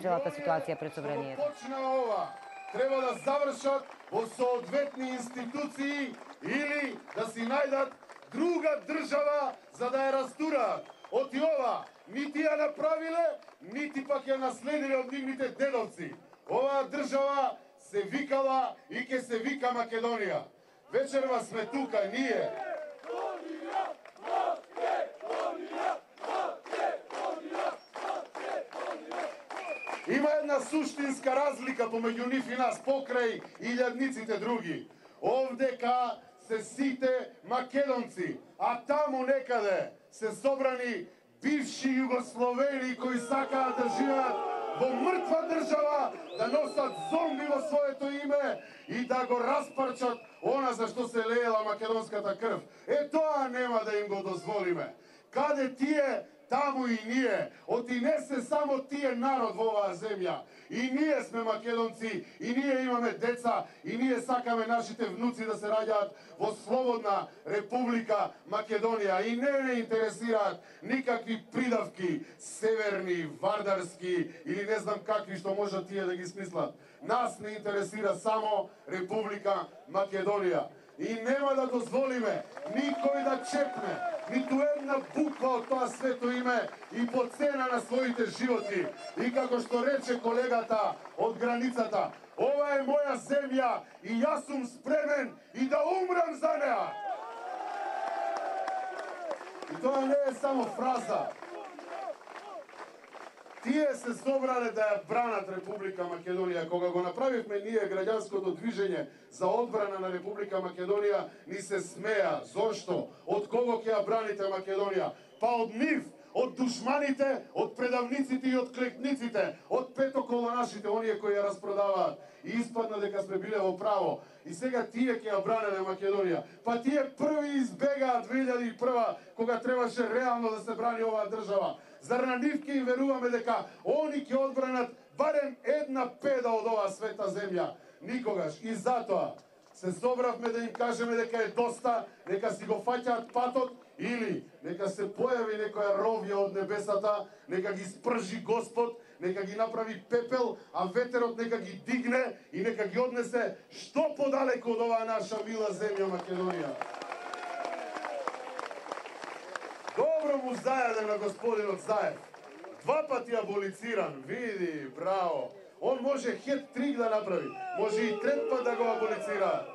целата ситуација пред собранието. Почна ова, треба да завршат во соодветни институции или да си најдат друга држава за да ја растураат. Оти ова нити ја направиле, нити пак ја наследиле од нивните дедовци. Оваа држава се викала и ќе се вика Македонија. Вечерва сме тука, ние. Има една суштинска разлика помеѓу нив и нас, покрај илјадниците други. Овдека се сите македонци, а таму некаде се собрани бивши југословени кои сакаат да живеат во мртва држава, да носат зомби во своето име и да го распарчат она за што се леела македонската крв. Тоа нема да им го дозволиме. Каде тие, таму и ние. Оти не се само тие народ во оваа земја. И ние сме македонци, и ние имаме деца, и ние сакаме нашите внуци да се раѓаат во слободна република Македонија. И не интересираат никакви придавки, северни, вардарски или не знам какви што можат тие да ги смислат. Нас не интересира само Република Македонија. И нема да дозволиме никој да чепне ниту една буква од тоа свето име и по цена на своите животи. И како што рече колегата од границата, ова е моја земја и јас сум спремен и да умрам за неа. И тоа не е само фраза. Тие се собрале да ја бранат Република Македонија. Кога го направивме ние граѓанското движење за одбрана на Република Македонија, ни се смеа. Зошто? Од кого ќе ја браните Македонија? Па од нив, од душманите, од предавниците и од клекниците, од петоколонашите, оние кои ја распродаваат. И испадна дека сме биле во право. И сега тие ќе ја бранеле Македонија. Па тие први избегаат 2001, кога требаше реално да се брани оваа држава. Зар на нив ќе им веруваме дека они ќе одбранат барем една педа од оваа света земја? Никогаш. И затоа се собравме да им кажеме дека е доста, нека си го фаќаат патот или нека се појави некоја ровја од небесата, нека ги спржи Господ, нека ги направи пепел, а ветерот нека ги дигне и нека ги однесе што подалеку од оваа наша мила земја Македонија. Добро му зајаде на господинот Заев. 2 пати аболициран, види, браво. Он може хет-трик да направи, може и 3 пат да го аболицира.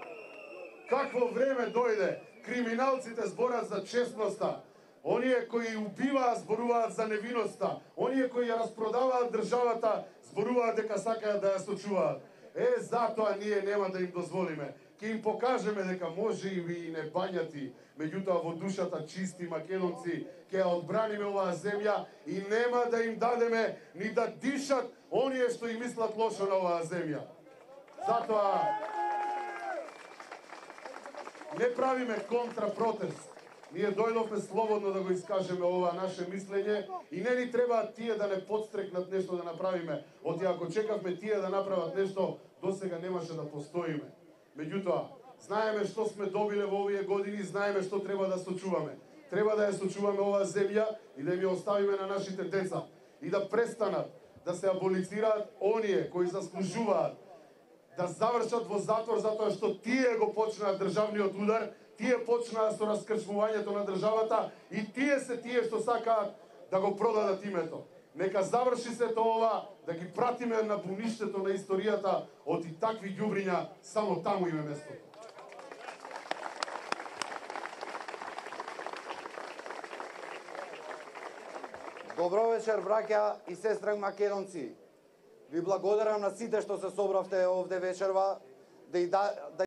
Какво време дојде? Криминалците зборат за честноста. Оние кои убиваат зборуваат за невиноста. Оние кои ја распродаваат државата зборуваат дека сакаат да ја сочуваат. Затоа ние нема да им дозволиме. Ќе им покажеме дека може и не бањати, меѓутоа во душата чисти македонци ќе ја одбраниме оваа земја и нема да им дадеме ни да дишат оние што им мислат лошо на оваа земја. Затоа не правиме контрапротест. Ние дојдовме слободно да го искажеме ова наше мислење и не ни требаат тие да не подстрекнат нешто да направиме. Оти ако чекавме тие да направат нешто, досега немаше да постоиме. Меѓутоа, знаеме што сме добиле во овие години, знаеме што треба да сочуваме. Треба да ја сочуваме оваа земја и да ја оставиме на нашите деца. И да престанат да се аболицираат оние кои заслужуваат да завршат во затвор затоа што тие го почнаа државниот удар, тие почнаа со раскрчмувањето на државата и тие се тие што сакаат да го продадат името. Нека заврши се ова, да ги пратиме на буништето на историјата, од и такви ѓубриња само таму име местото. Добро вечер, браќа и сестри македонци. Ви благодарам на сите што се собравте овде вечерва, да